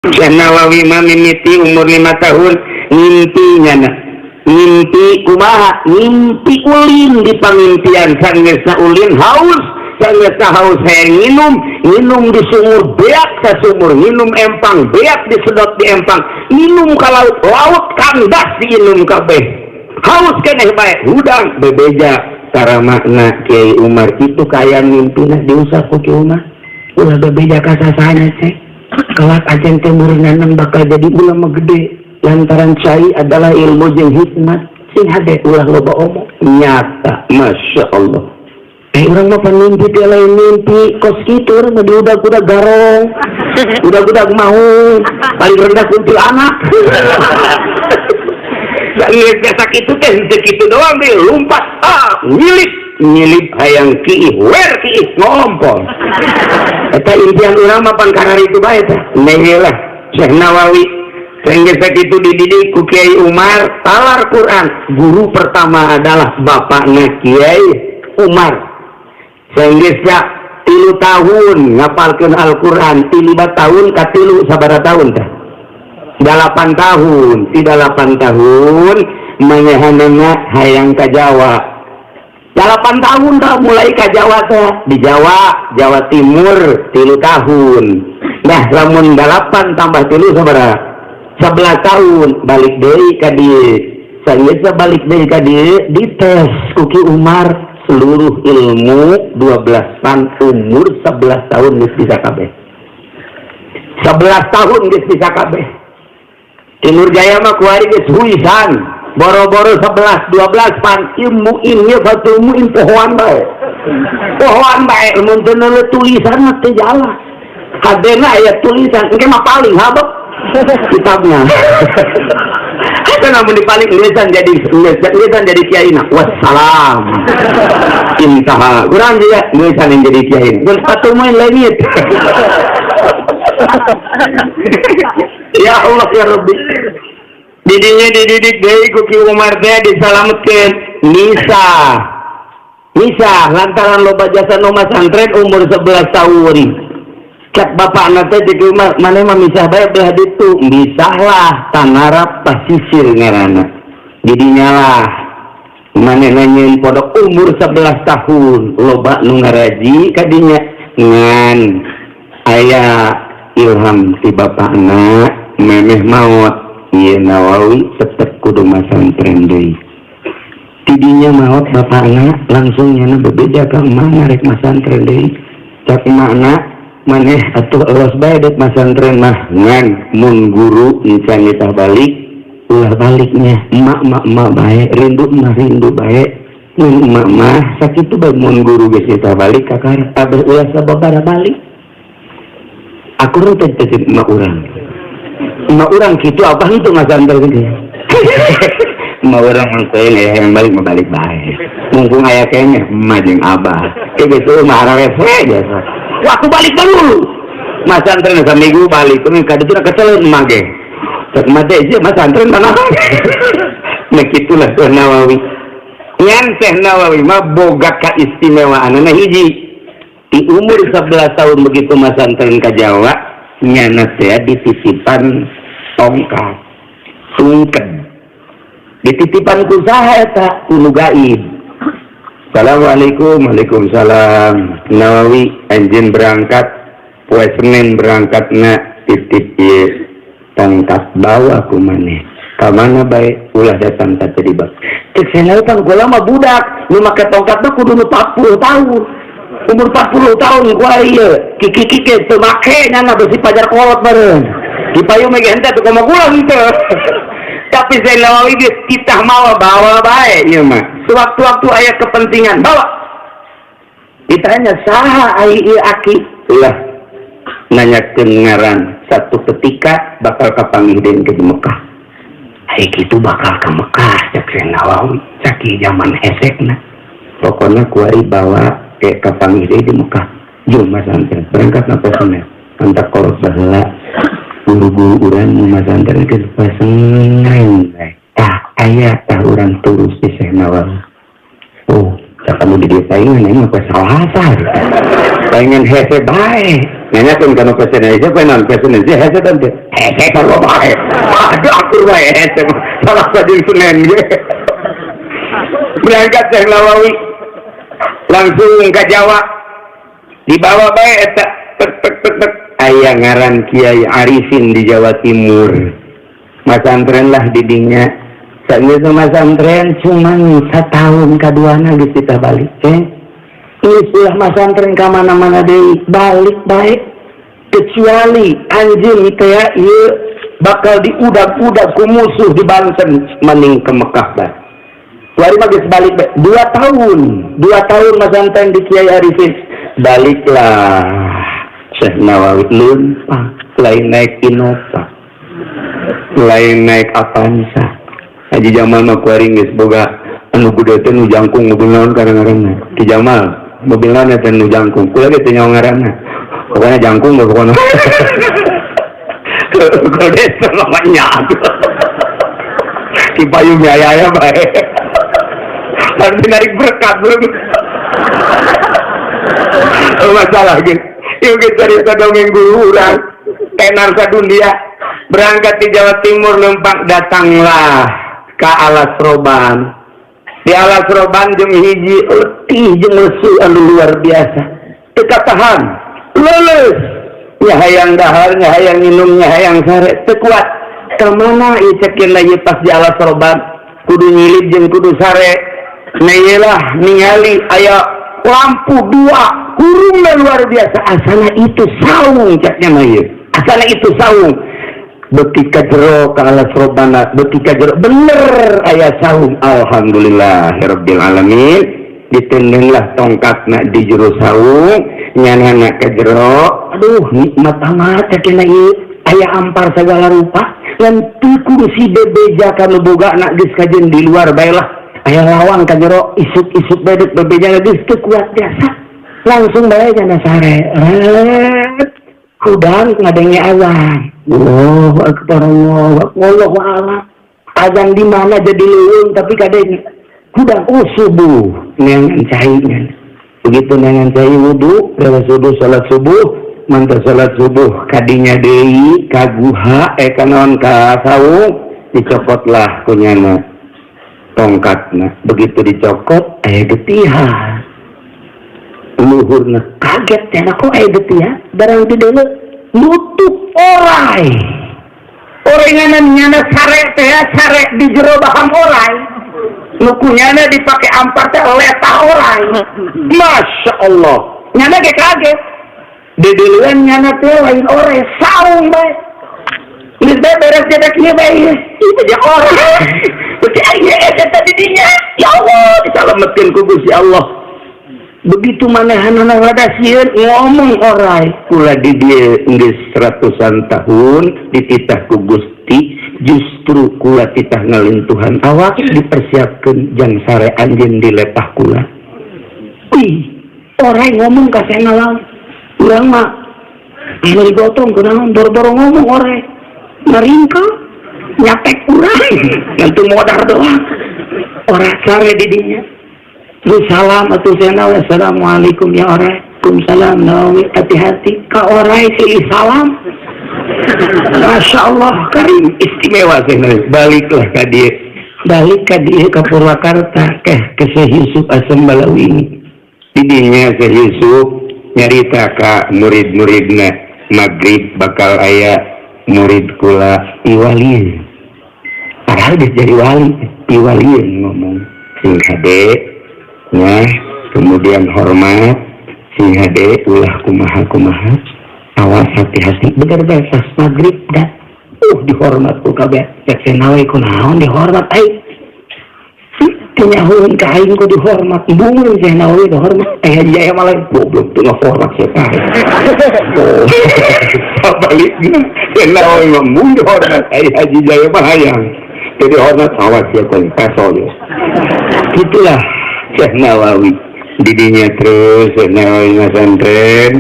Syekh Nawawi mah mimiti umur 5 tahun ngimpinya na ngimpi kumaha ngimpi ulin di pangimpian sanggeusna ulin haus sanggeusna haus hayang nginum di sumur beak sa sumur nginum empang beak disedot di empang nginum ka laut kandas diinum kabeh haus keneh bae hudang bebeja cara makna Kiai Umar itu kaya mimpina diusah ku Kiai Umar ulah bebeja ka sasana teh kelak ajen teh meureunana bakal jadi ulama gede lantaran cai adalah ilmu jeung hikmat sing hade ulah loba omong nyata masya Allah urang mah panimpi teh lain mimpi kos kitu urang mah diudag-udag garong udag-udag mau paling rendah kuntilanak saeus biasa kitu teh teu kitu doang deh lumpat nyilip hayang kiih wer kiih ngompol eta impian urang mah pan karari itu bae teh neheula Syekh Nawawi sehingga itu dididik ku Kiai Umar talar Quran guru pertama adalah bapaknya Kiai Umar sehingga 3 tahun ngapalkeun Al-Quran 5 tahun ka 3 sabaraha tahun teh 8 tahun 8 tahun manehna hayang ka Jawa 8 tahun dah mulai ka Jawa teh di Jawa Timur 3 tahun nah lamun 8 tambah 3 sabaraha 11 tahun balik deui ka dieu saeus balik deui ka dieu dites ku Ki Umar seluruh ilmu 12-an umur 11 tahun geus bisa kabeh 11 tahun geus bisa kabeh Timur Jaya mah kuari geus huisan boro-boro 11 12 pan ilmu ieu satu ilmu pohoan bae mun teu neuleuh tulisan mah teu jala hadena aya tulisan engke mah paling habek kitabnya itu namun dipaling lisan jadi kiai na wassalam intaha kurang juga lisan yang jadi kiai kun satu main langit ya Allah ya Rabbi dididik deui ku Ki Umar teh disalametkeun Nisa lantaran loba jasa nu masantren umur 11 tahun cek bapak anak teh di rumah mana mah misah bae belah ditu misah lah tanarap pasisir ngaranna didinya lah mana nanyain podok umur 11 tahun loba nu ngaraji kadinya ngan aya ilham ti bapak anak memeh maot ieu Nawawi tetep kudu masantren deui tidinya maot bapak anak langsung nyana bebeja ka mana rek masantren deui cak makna maneh atuh elos bae dek masantren mah ngan mun guru encan kita balik ulah baliknya emak bae rindu bae mun emak mah sakitu bae mun guru geus kita balik kakar abah ulah sababaraha balik aku teh teh emak urang kitu abah henteu masantren ge emak urang mun teh yang balik bae mumpung aya kene emak jeung abah teh geus mah ararefe biasa waktu balik dulu masantren saminggu balik tuh kada teu keceleun mah ge cek mate ieu masantren mana nah kitulah Syekh Nawawi ngan Syekh Nawawi mah boga kaistimewaan na hiji di umur 11 tahun begitu masantren ka Jawa nyana teh dititipan tongkat sungken dititipan ku saha eta ku gaib. Assalamualaikum. Waalaikumsalam. Nawawi anjeun berangkat poe Senin berangkatna titip ieu tongkat bawa ku maneh ka mana bae ulah datang ka teribak cek cenah panggola mah budak nu make tongkat mah kudu 40 tahun umur 40 tahun gua ieu kiki teu make nyana besi pajar kolot bareng dipayung mege henteu teu komo gula gitu tapi saya Nawawi geus kitah mawa bawa bae ieu mah sewaktu-waktu aya kepentingan bawa ditanya saha ai ieu aki ulah nanyakeun ngaran satu ketika bakal kapanggihdeun ke Mekah ai kitu bakal ka Mekah cek Nawawi caki zaman hesekna pokona kuari bawa ke kapanggihdeun di Mekah jeung masantren berangkat na pokona antak koros baheula guru-guru urang masantren geus pasengan tah aya tah urang turus di Syekh Nawawi oh kamu di dia paingan ini apa salah pengen hese baik nanya pun kamu pesen aja pengen pesen aja hese dan hese kalau baik aduh aku baik hese salah saja Senin berangkat Syekh Nawawi langsung ke Jawa dibawa baik tek aya ngaran Kiai Arifin di Jawa Timur masantren lah didinya saat masantren cuman setahun keduanya geus kita balik istilah masantren ke mana-mana deh balik baik kecuali anjing itu ya iya bakal diudak-udak ku musuh di Banten mending ke Mekah bah wari mah geus balik 2 tahun masantren di Kiai Arifin baliklah Syekh Nawawi lumpah lain naik Innova lain naik Avanza Haji Jamal mah kuaring geus boga anu gede teh nu jangkung mobil naon kadang-kadang Ki Jamal mobil naon teh nu jangkung kula ge teh nyawa ngaranna pokona jangkung mah pokona gede selamanya Ki payung aya bae harus narik berkat belum masalah gitu yuk kita cerita dongeng guru urang tenar sadunia berangkat di Jawa Timur numpak datanglah ke Alas Roban di Alas Roban jeung hiji letih jeung lesu anu luar biasa teu tahan lulus nya hayang dahar nya hayang minum nya hayang sare teu kuat kemana ieu cekeun lagi pas di Alas Roban kudu nyilip jeung kudu sare nyelah ningali aya lampu 2 kurungnya luar biasa asana itu saung caknya mah ieu asana itu saung beuki ka jero ka Alas Robana beuki ka jero bener aya saung alhamdulillahirabbil alamin ditendenglah tongkatna di jero saung nyanana ka jero aduh nikmat amat cakna ieu aya ampar segala rupa lan teu kudu si bebeja kana bogana geus kajen di luar bae lah aya lawang ka jero isuk-isuk bedek bebeja geus teu kuat biasa langsung bae jana sare kudang ngadenge azan Allahu akbar Allahu a'lam azan di mana jadi leuweung tapi kadenge kudang subuh neangan cainya begitu neangan cai wudu beres wudu salat subuh mantap salat subuh kadinya deui kaguha kanaon ka saung dicopotlah kunyana tongkatna begitu dicokot getihan luhurna kaget cenah kok getihan barang di deuleu nutup orai orenganan nyana sare teh sare di jero bahang orai nukunyana dipake ampar teh letah orai masya Allah nyana ge kaget di deuleuan nyana teh lain orai saung bae geus beres dedek ieu bae ieu teh orai berarti aya eta didinya ya Allah disalametkeun ku Gusti Allah begitu manehanana ngadasieun ngomong orai kula di dieu geus ratusan tahun dititah ku Gusti justru kula titah ngalintuhan awak dipersiapkeun jang sare anjeun di lepah kula ih orai ngomong ka sengalang urang mah anu digotong kunaon boro-boro ngomong orai maringka nyapek urang ngantu modar doang ora sare di dinya terus salam atuh sana wassalamualaikum ya orai Waalaikumsalam nawi hati-hati ka orai silih salam Masya Allah karim istimewa sana baliklah ka dieu ka Purwakarta ke Syekh Yusuf Asem Balawi didinya Syekh Yusuf nyarita ka murid-muridna magrib bakal aya murid kula iwalieun padahal geus jadi wali iwalieun ngomong sing hade nah, kemudian hormat sing hade ulah kumaha awas hati-hati bener-bener pas magrib dah dihormat ku kabeh cek senawe kunaon dihormat ai tinyahueun ka aing ku dihormat bungun senawe dihormat haji aya malah goblok teu ngahormat siapa sabalikna senawe mah mun dihormat ai haji jaya mah hayang jadi hormat awas ya kon kasol gitulah Syekh Nawawi didinya terus Syekh Nawawi masantren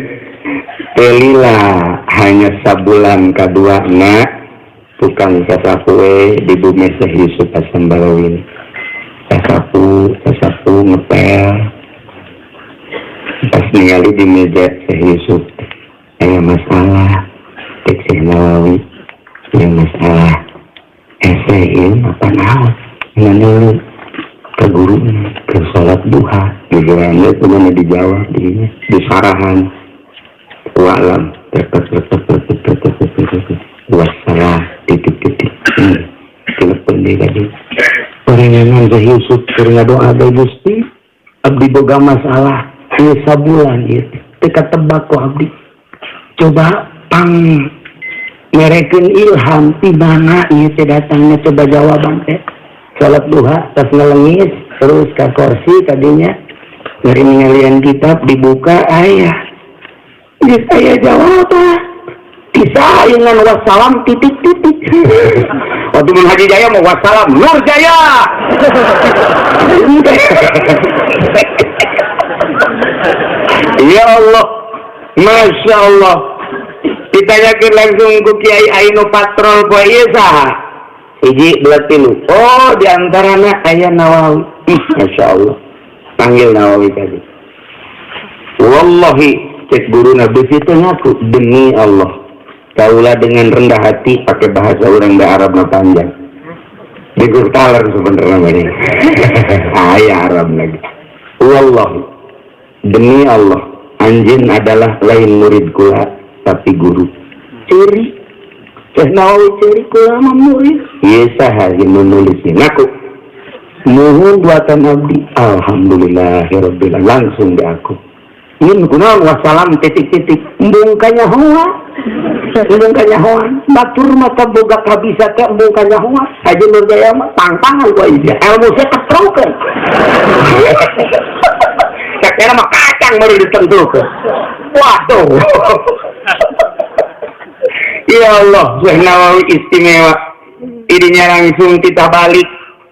telilah hanya sabulan kaduana tukang sasapu di bumi Syekh Yusuf Asem Balawi sasapu ngepel pas ningali di meja Syekh Yusuf aya masalah cek Syekh Nawawi aya masalah ieu apa naon nganeureun ke guru ke salat duha digerannya itu mana dijawab di sarahan wa'lam wassalam titik-titik telepon dia tadi perengangan Syekh Yusuf keur doa bae Gusti abdi boga masalah ieu sabulan ieu teu tebak ku abdi coba pang merekeun ilham ti mana ieu teh datangna coba jawaban teh salat duha tas ngelengis terus ka kursi tadinya dari ngalian kitab dibuka aya geus aya jawaban kisah dengan wassalam titik-titik waktu mun Haji Jaya mau wassalam Nur Jaya ya Allah Masya Allah ditanyakan langsung ku Kiai Aino patrol poe ieu saha hiji dua tilu oh diantaranya aya Nawawi Masya Allah panggil Nawawi tadi wallahi cek guru nabi itu ngaku demi Allah kaulah dengan rendah hati pakai bahasa orang da Arab na panjang digur taler sebenarnya ini aya Arab lagi wallahi demi Allah anjeun adalah lain murid kula tapi guru ciri Syekh Nawawi ciri kula mah murid ieu saha yang menulisnya ngaku nuhun buatan abdi alhamdulillahirabbil alamin langsung di aku ini kunaon wassalam titik-titik embung kanyahoa embung kanyahoa batur mata boga kabisa teh embung kanyahoa Haji Nur Jaya mah pang-pangan ku ieu ilmu saya ketrokeun sakira mah kacang baru ditentukeun waduh ya Allah Syekh Nawawi istimewa idinya langsung kita balik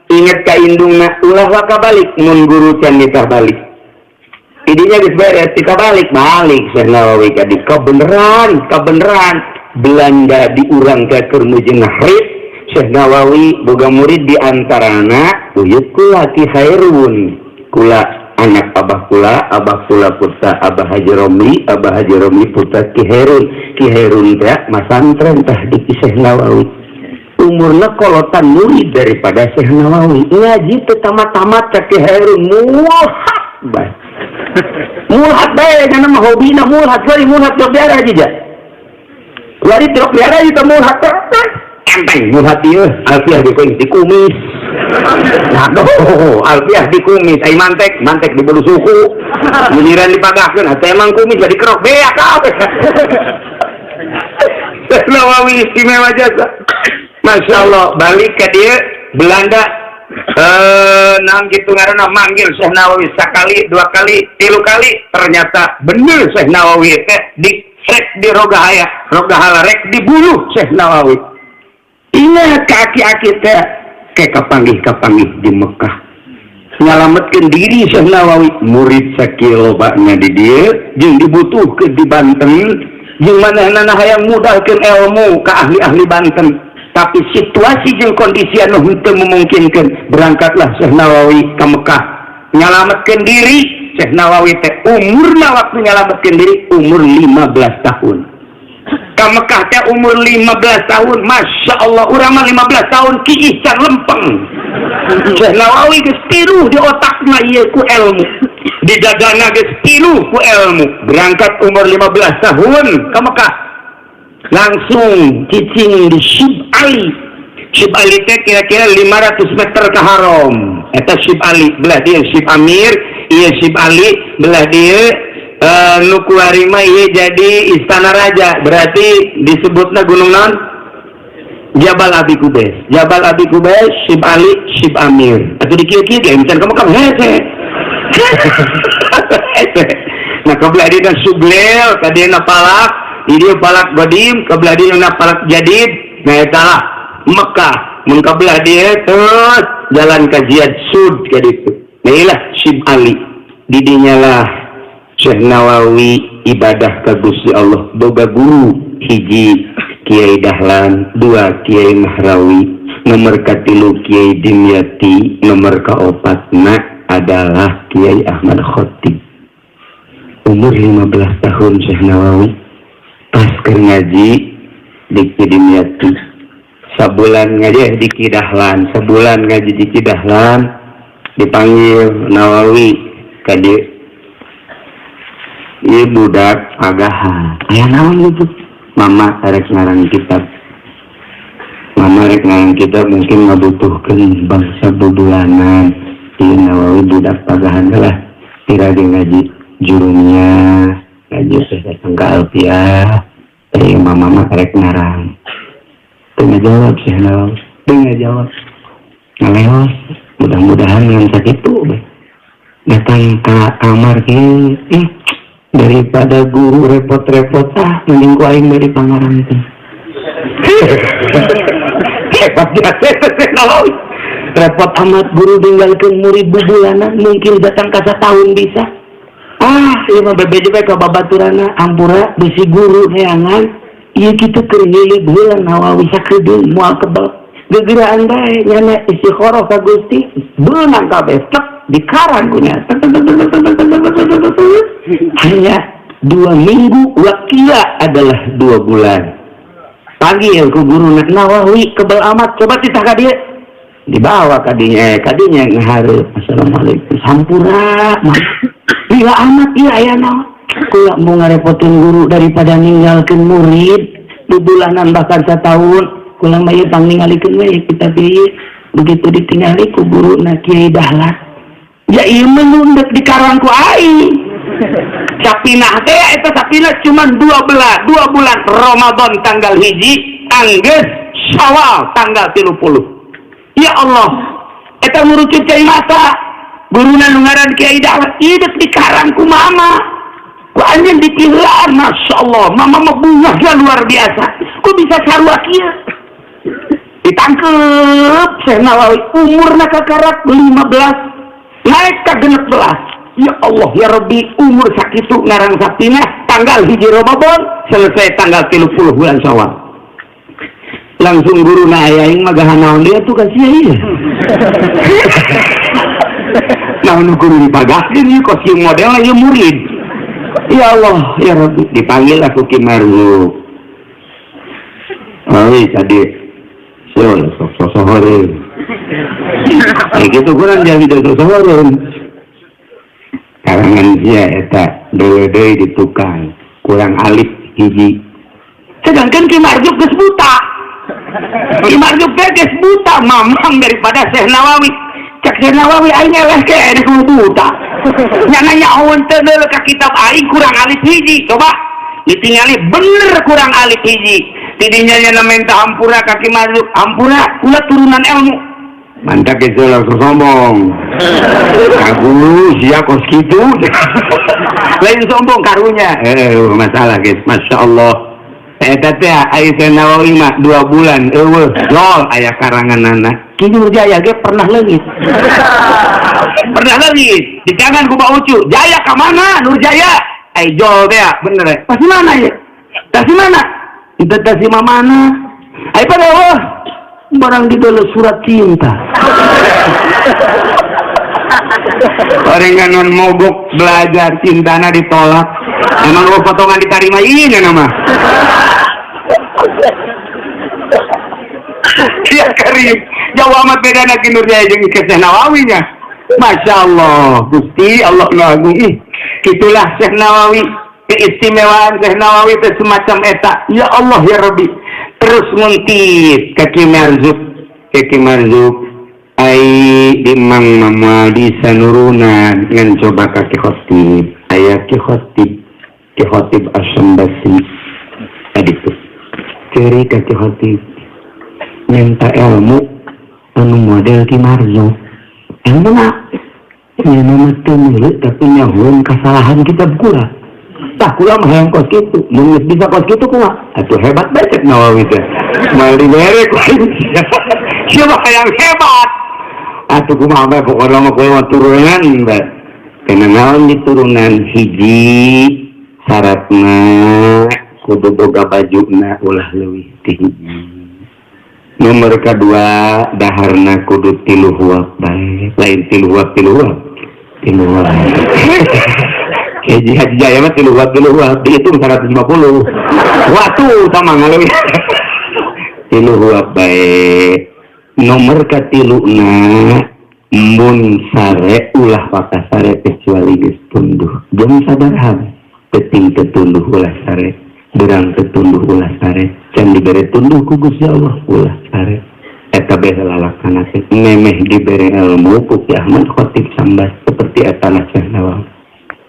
inget ka indungna ulah waka balik mun guru can kita balik idinya geus beres kita balik Syekh Nawawi ka di kebenaran Belanda diurang ke kermujeng Haris Syekh Nawawi boga murid di antarana uyut kula Ki Hairun kula anak abah kula putra Abah Haji Romli putra Ki Hairun teh masantren tah di Syekh Nawawi umurna kolotan murid daripada Syekh Nawawi ngaji teh tamat-tamat ka Ki Hairun mulhat bae kana mah hobina mulhat biara aja ja lari truk biara itu mulhat enteng mulhat ieu alfiah di kumis aduh alfiah di kumis ai mantek di bulu suku giliran dipagahkeun hate emang kumis jadi kerok beak kabeh Nawawi istimewa jasa Masya Allah balik ke dia Belanda nang gitu ngaranna manggil Syekh Nawawi sekali, dua kali, tilu kali ternyata bener Syekh Nawawi teh rek di rogahala rek dibunuh Syekh Nawawi ingat kaki-kaki teh kayak kapanggih di Mekah nyalametkeun diri Syekh Nawawi murid sakilobana di dieu jeung dibutuhkeun di Banten jeung manehna hayang mudahkeun ilmu ka ahli-ahli Banten tapi situasi jeung kondisi anu henteu memungkinkan berangkatlah Syekh Nawawi ke Mekah nyalametkeun diri Syekh Nawawi teh umurna waktu nyalametkeun diri umur 15 tahun ke Mekah teh umur 15 tahun Masya Allah urang mah 15 tahun kiih can lempeng Syekh Nawawi geus tilu di otakna ieu ku ilmu di dadana geus tilu ku ilmu berangkat umur 15 tahun ke Mekah langsung cicing di Syib Ali teh kira-kira 500 meter ke haram eta Syib Ali belah dia Syib Amir iya Syib Ali belah dia nu kuarima ieu jadi istana raja berarti disebutna gunung naon Jabal Abi Kubais Syib Ali Syib Amir atau di kieu-kieu ge misalkan kamu hese nah kebelah dia Sublel kadina palak dia palak Godim kebelah dia palak Jadid nah etalah Mekah mun kebelah dia terus jalan ka Ziyad Sud ka ditu nah ilah Syib Ali didinya lah Syekh Nawawi ibadah ka Gusti Allah boga guru hiji Kiai Dahlan dua Kiai Mahrawi nomor katilu Kiai Dimyati nomor kaopatna adalah Kiai Ahmad Khotib. Umur 15 tahun Syekh Nawawi pas ngaji di Kidimyati. Sebulan ngaji di Kidahlan, sebulan ngaji di Kidahlan, dipanggil Nawawi ka dieu. Ieu budak pagahan. Aya naon itu? Mama rek ngarang kitab. Mama rek ngarang kitab mungkin ngabutuhkeun bangsa bubulanan. Ieu Nawawi budak pagahan lah. Tira di ngaji jurumnya, ngaji datang ke Alfiah. Tapi mama rek ngarang. Tengah jawab Syekh Nawawi, tengah jawab. Ngaleos, mudah-mudahan yang sakitu datang ke kamar ke daripada guru repot-repot mending ku aing dari pangaran teh. Hebat biasa Syekh Nawawi. Repot amat guru tinggalkeun murid bubulanan mungkin datang ka setahun bisa. Ieu mah bebeje bae ka babaturana ampura bisi guru neangan. Ieu kitu keur ngilig heula Nawawi sakedeung moal kebal. Gegeraan bae nyana istikharah ka Gusti, beunang kabeh tek dikarang ku nya. Hanya 2 minggu, wakila adalah 2 bulan. Panggil ku guru Nawawi kebal amat, coba titah ka dieu. Dibawa kadinya ngahareup. Assalamualaikum. Sampura. Lila amat ieu aya naon? Kula mau ngarepotin guru daripada ninggalkeun murid bubulanan bahkan setahun. Kula mah ieu pangningalikeun we kita pilih begitu ditinggali ku guru Kiai Dahlan. Ya ieu menundek di karang ku aing. Sapinah teh eta sapinah cuma 2 bulan Ramadan tanggal 1 anggeus Syawal tanggal 30. Ya Allah, eta ngurucut cai masa guruna nu ngaran Kiai Dahlan ieu di karang ku mama. Ku anjeun ditilaan, Masya Allah, mama mah bungahnya luar biasa. Kok bisa sarua kieu? Ditangkep Syekh Nawawi, umurna kakarak 15, naik ka 16. Ya Allah, ya Rabbi, umur sakitu ngarang sapinah, tanggal 1 Ramadan, selesai tanggal 30 bulan Syawal. Langsung guru na aing mah gahanaon dia tuh ka sia ieu. Namun guru dipagahkeun ieu kostum model ieu murid. Ya Allah, ya Rabbi, dipanggil aku Ki Marzuq. Tadi sosohoreun. Gitu kurang jadi sosohoreun. Karangan dia eta deui di tukang, kurang alif hiji. Sedangkan Ki Marzuq geus buta. Ki Marzuq geus buta, mamang daripada Syekh Nawawi. Cak Syekh Nawawi aing eleh ke ada kudu buta. Nanya awan teu ka kitab aing kurang alif hiji. Coba ditingali bener kurang alif hiji. Tidinya nya minta ampura ka Ki Marzuq. Ampura kula turunan ilmu. Mantap geus langsung sombong. Guru sia kos kitu. Lain sombong karunya. Masalah guys, Masya Allah. Eta teh Syekh Nawawi mah 2 bulan eueuh jol aya karanganana. Ki Nurjaya ge pernah leungit. Pernah leungit. Dikangan ku Pak Ucu, "Jaya ka mana Nurjaya?" Jol teh bener. Pasti mana ya? Pasti mana? Itu tasi mana? Pada Allah barang dibeli surat cinta. Orang mogok belajar cintana ditolak. Emang lo potongan diterima ini nama. Ya Karim, jauh amat beda nak Nurjaya jeung Syekh Nawawi nya. Masya Allah, Gusti Allah ngagung. Itulah Syekh Nawawi, keistimewaan Syekh Nawawi itu semacam eta. Ya Allah ya Rabbi, terus nguntit ke Ki Marzuq, ai dimang mama di sanurunan ngan coba ka Ki Khotib. Aya Ki Khotib Asy-Syambasi. Aditu. Ceri ka Ki Khotib. Minta ilmu anu model Ki Marzuq. Ilmu na ya nama teu tapi nyahun kesalahan kitab kula. Tah kula mah hayang kos kitu, mun bisa kos kitu kumaha? Atuh hebat bae Syekh Nawawi teh. Mal dibere ku. Siapa hayang hebat? Atuh kumaha bae pokona mah kudu turunan bae. Kana naon diturunan hiji syaratna kudu boga bajuna ulah leuwih ti hiji. Nomor kedua daharna kudu 3 huwab bae, lain 3 huwab 3 Haji Jaya mah 3 dihitung 150 waktu sama ngalui 3 baik nomor katiluna mun sare ulah pakasare kecuali geus tunduh jeung sadaraha penting tetunduh ulah sare berang tetunduh ulah sare can dibere tunduh ku Gusti Allah ulah sare eta bae lalakana memeh dibere ilmu ku Ki Ahmad Khatib Sambas seperti eta Syekh Nawawi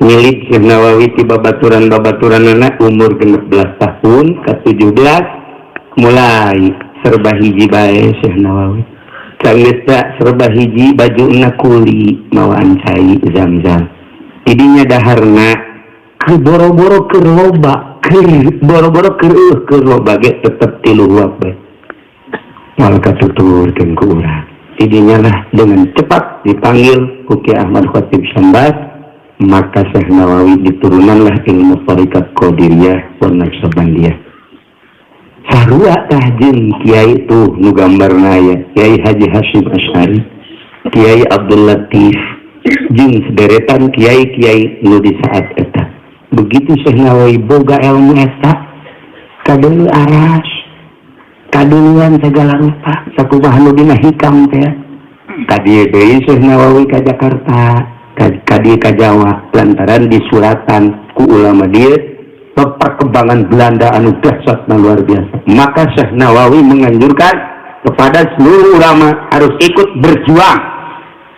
milik Syekh Nawawi ti babaturan-babaturanna umur 16 tahun ke 17 mulai serba hiji bae Syekh Nawawi geus serba hiji bajuna kuli mawaan cai Zam-zam tidinya daharna keur boro-boro keur loba keur loba ge tetep 3 bae malah katuturkeun ku urang tidinya lah dengan cepat dipanggil ku Ki Ahmad Khatib Sambas maka Syekh Nawawi diturunanlah ilmu Thariqat Qadiriyah wa Naqsabandiyah sarua tah jeung kiai tuh nu gambarna aya Kiai Haji Hasyim Asy'ari Kiai Abdul Latif jeung sederetan kiai-kiai nu di saat eta begitu Syekh Nawawi boga ilmu eta kadeuleu aras kaduluan segala rupa sakumaha nu dina hikam teh kadieu deui Syekh Nawawi ka Jakarta kadieu ka Jawa lantaran disuratan ku ulama dieu perkembangan Belanda anu dahsyat luar biasa maka Syekh Nawawi menganjurkan kepada seluruh ulama harus ikut berjuang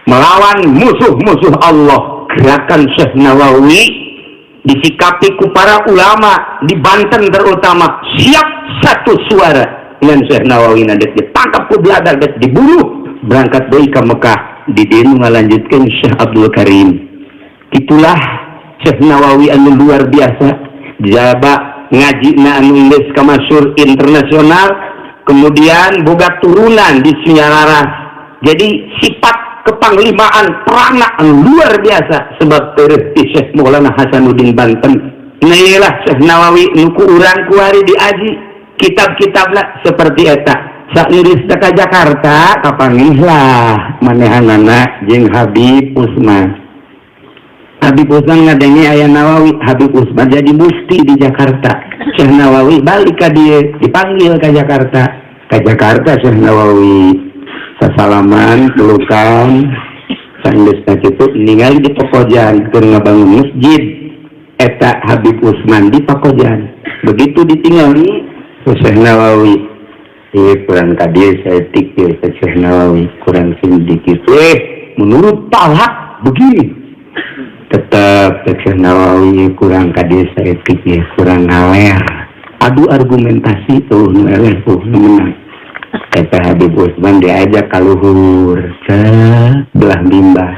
melawan musuh-musuh Allah gerakan Syekh Nawawi disikapi ku para ulama di Banten terutama siap satu suara dengan Syekh Nawawi nadet ditangkap ku Belanda dan dibunuh berangkat deui ka Mekah di dieu ngalanjutkeun Syekh Abdul Karim itulah Syekh Nawawi anu luar biasa jaba ngajina anu geus kamasyhur internasional kemudian boga turunan di Sunyalaras jadi sifat kepanglimaan perana anu luar biasa sebab teureus ti Syekh Maulana Hasanuddin Banten nailah Syekh Nawawi nu ku urang kuari diaji kitab-kitabna seperti eta saeureus ka Jakarta kapanggihlah manehanana jeung Habib Usman ngadenge aya Nawawi Habib Usman jadi mufti di Jakarta Syekh Nawawi balik ka dieu dipanggil ka Jakarta Syekh Nawawi sasalaman pelukan sanggeus kitu ningali di Pakojan keur ngabangun masjid eta Habib Usman di Pakojan begitu ditinggali Syekh Nawawi kurang kadieu saeutik ye Syekh Nawawi kurang sedikit menurut Talak begini tetap Syekh Nawawi kurang kadieu saeutik ye kurang ngaler adu argumentasi tuh ngaler tuh menang eta Habib Usman diajak ka luhur belah bimbah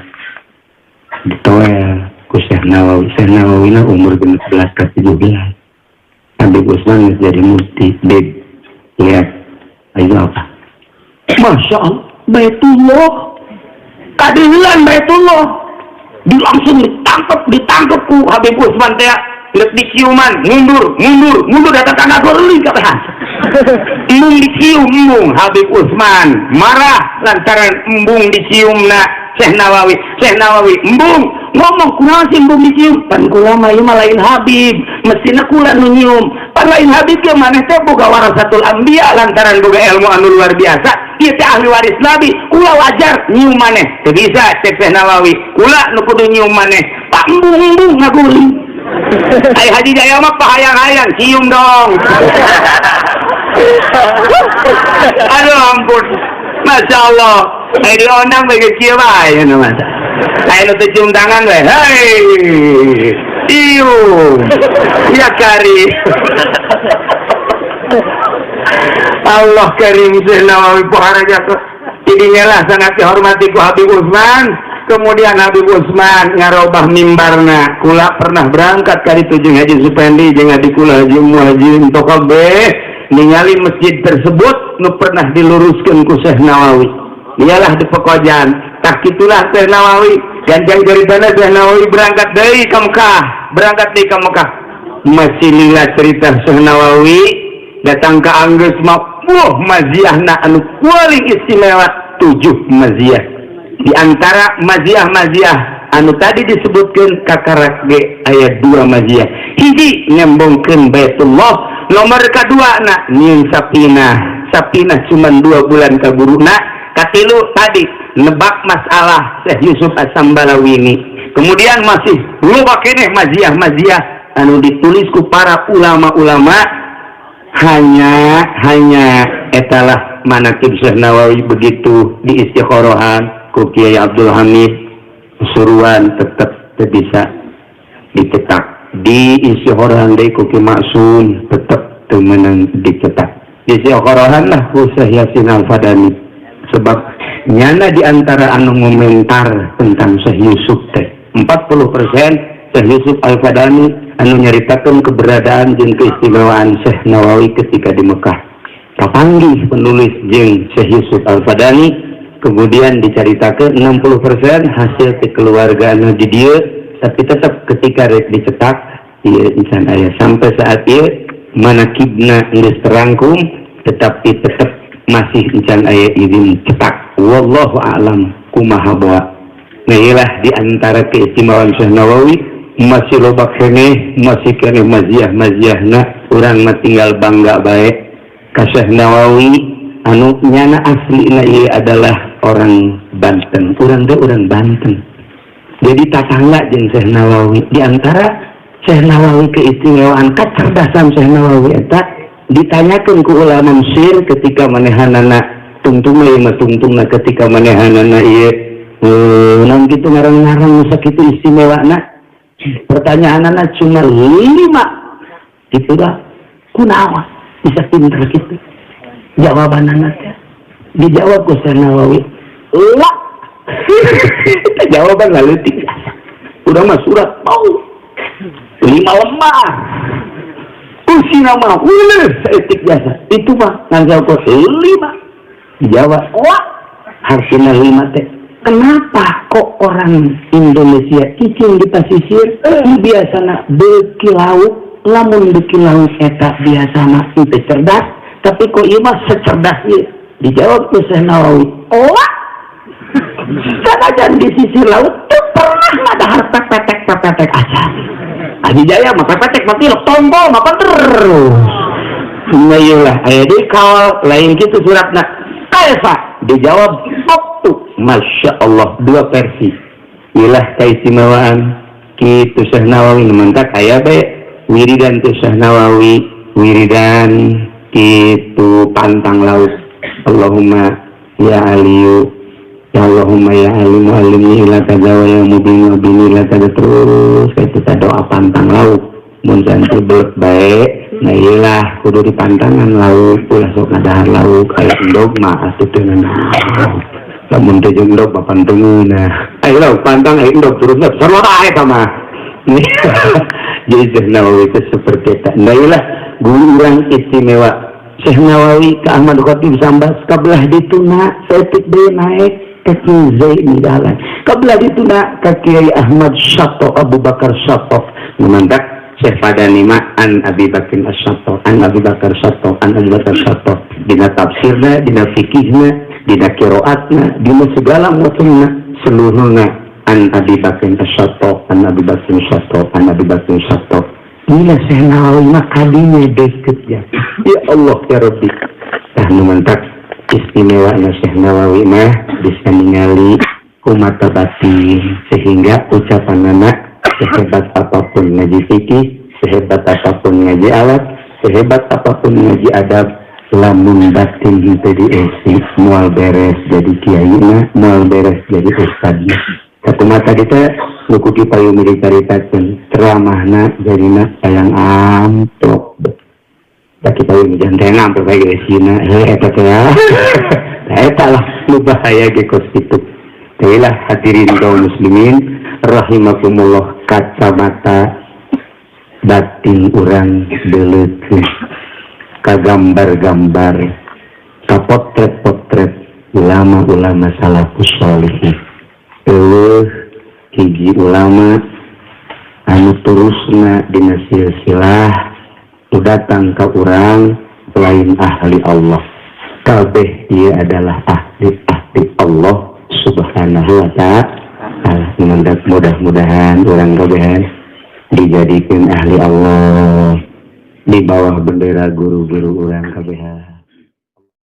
ditoel ku Syekh Nawawi na umur 11 ke 17 Habib Usman jadi mufti beb lihat ayo apa Masya Allah Baitullah kadilan Baitullah langsung ditangkap ku Habib Usman teh lihat diciuman mundur datang tanah gorli kabeh embung dicium Habib Usman marah lantaran embung diciumna Syekh Nawawi embung ngomong kunaon sih embung dicium pan kula mah ieu mah lain Habib mestina kula nu nyium pan lain Habib ge maneh teh boga warasatul anbiya lantaran boga ilmu anu luar biasa ieu teh ahli waris nabi kula wajar nyium maneh teu bisa Syekh Nawawi kula nu kudu nyium maneh pak embung ngaguling ai Haji Jaya mah pahayang-hayang cium dong aduh ampun Masya Allah ai diondang bagi kieu bae anu mah lain nu cium tangan we hei cium ya kari Allah karim Syekh Nawawi poharaja tidinya lah sangat dihormati ku Habib Usman kemudian Habib Usman ngarobah mimbarna kula pernah berangkat kali jeung Haji Supendi jeung adi kula Haji Muhajin Tokabeh ningali masjid tersebut nu pernah diluruskeun ku Syekh Nawawi iyalah di Pekojan tak kitulah Syekh Nawawi ganjang ceritana Syekh Nawawi berangkat deui ka Mekah masih lila cerita Syekh Nawawi datang ke Anggeus mah maziahna anu paling istimewa 7 maziah di antara maziah anu tadi disebutkan kakarak ge ayat 2 maziah hiji nyambungkeun Baitullah, nomor kedua na nyieun sapinah cuman 2 bulan kaburuna, katilu tadi nebak masalah Syekh Yusuf As-Sambalawini, kemudian masih loba keneh maziah anu ditulis ku para ulama-ulama, hanya etalah manaqib Syekh Nawawi begitu diistikharohan ku Kiai Abdul Hamid suruhan tetap bisa dicetak, diistikharohan deui ku Ki Maksum tetap teu meunang dicetak, diistikharohan lah ku Syekh Yasin Al-Fadani, sebab nyana diantara anu ngomentar tentang Syekh Yusuf teh 40% Syekh Yusuf Al-Fadani anu nyaritakeun keberadaan jeung keistimewaan Syekh Nawawi ketika di Mekah. Kapanggih penulis jeung Syekh Yusuf Al-Fadani, kemudian dicaritakeun 60% hasil kekeluargaan di dieu, tapi tetap ketika rek dicetak ieu insan aya sampai saat ieu manaqibna geus terangkum, tetapi tetap masih encan aya izin cetak. Wallahu a'lam kumaha bawa. Nah iyalah diantara keistimewaan Syekh Nawawi masih loba keneh, masih keneh maziah-maziahna, urang mah tinggal bangga bae ka Syekh Nawawi anu nyana aslina ieu adalah orang Banten, urang teh urang Banten. Jadi tatangga jeung Syekh Nawawi, diantara Syekh Nawawi keistimewaan kecerdasan Syekh Nawawi eta ditanyakeun ku ulama Mesir ketika manehanana tungtungna ketika manehanana ieu naon kitu ngarang-ngarang sakitu istimewana, pertanyaanana cuma 5 gitu lah, kunaon bisa pinter gitu jawabanana teh dijawab ku Syekh Nawawi lah jawaban leutik urang mah surat mau 5 lembar kusina mah etik biasa itu mah ngan kok 5 dijawab wah harusnya 5 teh. Kenapa kok orang Indonesia cicing di pasisir biasana beki lauk, lamun beki lauk eta biasana itu cerdas, tapi kok ieu mah secerdas ieu? Dijawab ku Syekh Nawawi, oh sanajan di sisir laut teu pernah ada harta petek aja. Adi Jaya mah petek mati tombol mah terus. Nah iyalah aya deui kawal lain kitu suratna. Kaifa dijawab waktu, masya Allah 2 versi. Ilah keistimewaan kitu Syekh Nawawi mentak aya bae wiridan tu Syekh Nawawi, wiridan kitu pantang laut. Allahumma ya aliyu ya Allahumma ya alimu alimni ila tadawa ya mubin wa bini ila tada, terus itu doa pantang laut mun jantu bae. Nah iyalah kudu di pantangan lauk ulah sok ngadahar lauk aya endog mah atuh teu naon lamun teu jeung endog papantungeuna aya lauk pantang aya endog terus sarua eta mah jadi Syekh Nawawi itu seperti eta. Nah iyalah guru urang istimewa Syekh Nawawi ka Ahmad Khatib Sambas kabelah dituna saeutik deui naik ka Kiai Zaini Dahlan, kabelah dituna ka Kiai Ahmad Syatto Abu Bakar Syatto memandak Syekh Fadani an Abi Bakar As-Syatto, an Abi Bakar Syatto, an Abi Bakar Syatto, dina tafsirna, dina fikihna, dina qiraatna, dina segala macamna seluruhna an Abi Bakar As-Syatto, an Abi Bakar Syatto, an Abi Bakar Syatto. Inilah Syekh Nawawi mah kadinya deket ya. Ya Allah ya Rabbi. Tah nu mantak istimewana Syekh Nawawi mah bisa ningali kumata batin sehingga ucapanana sehebat apapun ngaji fikih, sehebat apapun ngaji alat, sehebat apapun ngaji adab, lamun batin henteu diisi moal beres jadi kiaina, moal beres jadi ustadna. Sakumaha tadi teh nuku dipayung dicaritakeun ceramahna jarina sayang amplop. Da dipayung jantena amplop ge sina eta teh ya. Eta lah nu bahaya ge kos kitu. Teulah hadirin kaum muslimin rahimakumullah, kacamata batin urang deleukeun ka gambar-gambar, ka potret-potret ulama-ulama salafus shalihin. Hiji ulama anu terusna dina silsilah datang ka urang lain ahli Allah, kabeh ieu adalah ahli Allah subhanahu wa ta'ala. mudah-mudahan orang kabehan dijadikan ahli Allah di bawah bendera guru-guru orang kabehan.